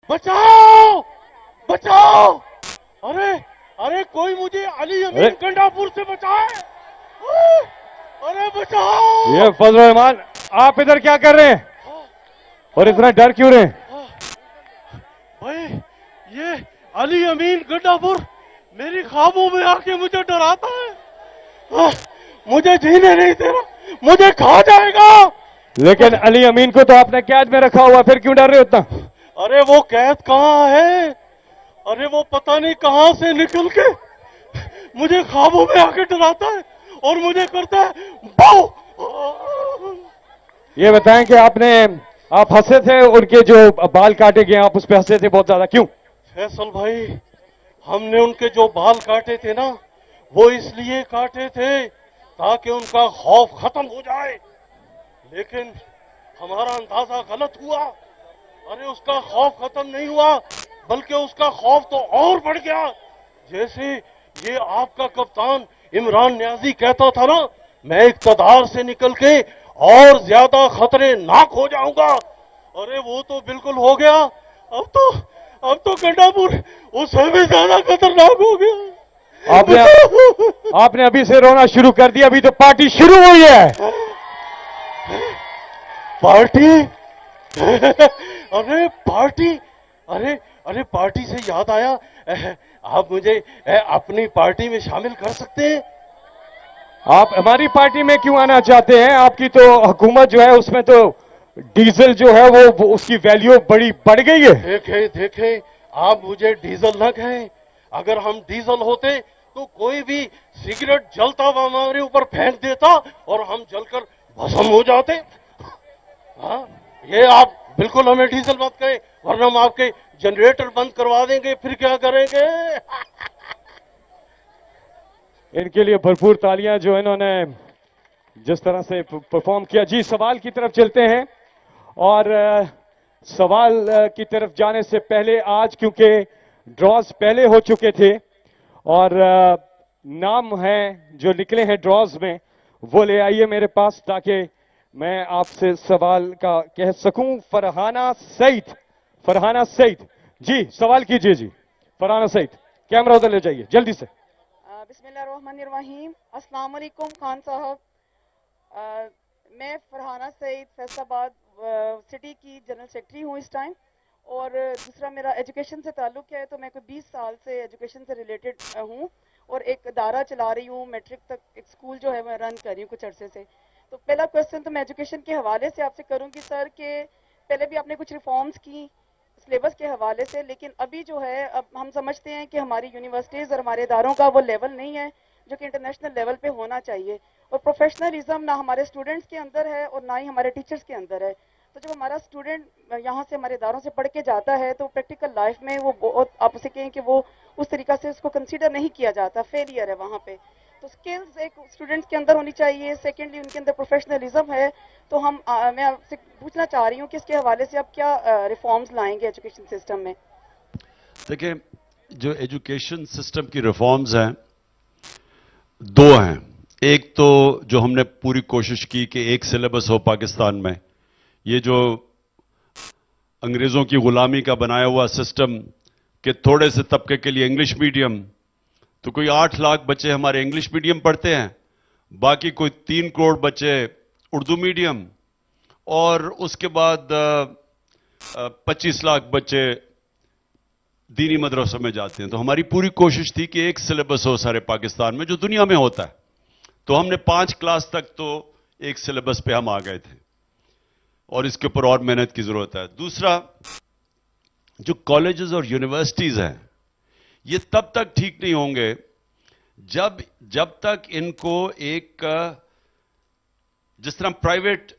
बचाओ बचाओ। अरे अरे कोई मुझे अली अमीन गंडापुर से बचाए। अरे बचाओ। ये फजल रहमान, आप इधर क्या कर रहे हैं और इतना डर क्यों रहे हैं? भाई ये अली अमीन गंडापुर मेरी ख्वाबों में आके मुझे डराता है। मुझे जीने नहीं दे रहा, मुझे खा जाएगा। लेकिन अली अमीन को तो आपने कैद में रखा हुआ, फिर क्यों डर रहे हो इतना? अरे वो कैद कहाँ है? अरे वो पता नहीं कहां से निकल के मुझे ख्वाबों में आके डराता है और मुझे करता है बाओ। ये बताएं कि आप हंसे थे, उनके जो बाल काटे गए आप उस पर हंसे थे बहुत ज्यादा, क्यों? फैसल भाई, हमने उनके जो बाल काटे थे ना, वो इसलिए काटे थे ताकि उनका खौफ खत्म हो जाए। लेकिन हमारा अंदाजा गलत हुआ। अरे उसका खौफ खत्म नहीं हुआ, बल्कि उसका खौफ तो और बढ़ गया। जैसे ये आपका कप्तान इमरान न्याजी कहता था ना, मैं इक्तदार से निकल के और ज्यादा खतरनाक हो जाऊंगा। अरे वो तो बिल्कुल हो गया। अब तो गंडापुर उससे भी ज्यादा खतरनाक हो गया। आपने अभी से रोना शुरू कर दिया, अभी तो पार्टी शुरू हुई है। पार्टी? अरे पार्टी? अरे अरे पार्टी से याद आया, आप मुझे अपनी पार्टी में शामिल कर सकते हैं? आप हमारी पार्टी में क्यों आना चाहते हैं? आपकी तो हुकूमत जो है उसमें तो डीजल जो है वो उसकी वैल्यू बढ़ गई है। देखे देखे, आप मुझे डीजल न कहें। अगर हम डीजल होते तो कोई भी सिगरेट जलता हुआ हमारे ऊपर फेंक देता और हम जलकर भस्म हो जाते। हाँ, ये आप बिल्कुल हमें डीजल मत कहें, वरना हम आपके जनरेटर बंद करवा देंगे। फिर क्या करेंगे? इनके लिए भरपूर तालियां जो इन्होंने जिस तरह से परफॉर्म किया। जी, सवाल की तरफ चलते हैं और सवाल की तरफ जाने से पहले आज क्योंकि ड्रॉज पहले हो चुके थे और नाम हैं जो निकले हैं ड्रॉज में, वो ले आइए मेरे पास ताकि मैं आपसे सवाल का कह सकूं। फरहाना सईद जी, सवाल कीजिए जी। फरहाना सईद, कैमरा उधर ले जाइए जल्दी से। बिस्मिल्लाहिर्रहमानिर्रहीम। अस्सलाम वालेकुम खान साहब। मैं फरहाना सईद फैसलाबाद सिटी की जनरल सेक्रेटरी हूँ इस टाइम, और दूसरा मेरा एजुकेशन से ताल्लुक़ है। तो मैं कोई 20 साल से एजुकेशन से रिलेटेड हूँ और एक अदारा चला रही हूँ, मैट्रिक तक एक स्कूल जो है मैं रन कर रही हूँ कुछ अरसे से। तो पहला क्वेश्चन तो मैं एजुकेशन के हवाले से आपसे करूँगी सर, कि पहले भी आपने कुछ रिफॉर्म्स की सिलेबस के हवाले से, लेकिन अभी जो है अब हम समझते हैं कि हमारी यूनिवर्सिटीज़ और हमारे इदारों का वो लेवल नहीं है जो कि इंटरनेशनल लेवल पे होना चाहिए, और प्रोफेशनलिज्म ना हमारे स्टूडेंट्स के अंदर है और ना ही हमारे टीचर्स के अंदर है। तो जब हमारा स्टूडेंट यहाँ से हमारे इदारों से पढ़ के जाता है तो प्रैक्टिकल लाइफ में वो बहुत, आप उसे कहें कि वो उस तरीका से उसको कंसीडर नहीं किया जाता, फेलियर है वहाँ पे। तो स्किल्स एक स्टूडेंट्स के अंदर होनी चाहिए, सेकेंडली उनके अंदर प्रोफेशनलिज्म है। तो मैं आपसे पूछना चाह रही हूँ कि इसके हवाले से आप क्या रिफॉर्म्स लाएंगे एजुकेशन सिस्टम में? देखिए, जो एजुकेशन सिस्टम की रिफॉर्म्स हैं दो हैं। एक तो जो हमने पूरी कोशिश की कि एक सिलेबस हो पाकिस्तान में, ये जो अंग्रेजों की गुलामी का बनाया हुआ सिस्टम कि थोड़े से तबके के लिए इंग्लिश मीडियम, तो कोई 8 लाख बच्चे हमारे इंग्लिश मीडियम पढ़ते हैं, बाकी कोई 3 करोड़ बच्चे उर्दू मीडियम, और उसके बाद 25 लाख बच्चे दीनी मदरसों में जाते हैं। तो हमारी पूरी कोशिश थी कि एक सिलेबस हो सारे पाकिस्तान में जो दुनिया में होता है। तो हमने 5 क्लास तक तो एक सिलेबस पे हम आ गए थे और इसके ऊपर और मेहनत की जरूरत है। दूसरा, जो कॉलेजेस और यूनिवर्सिटीज हैं, ये तब तक ठीक नहीं होंगे जब तक इनको एक, जिस तरह प्राइवेट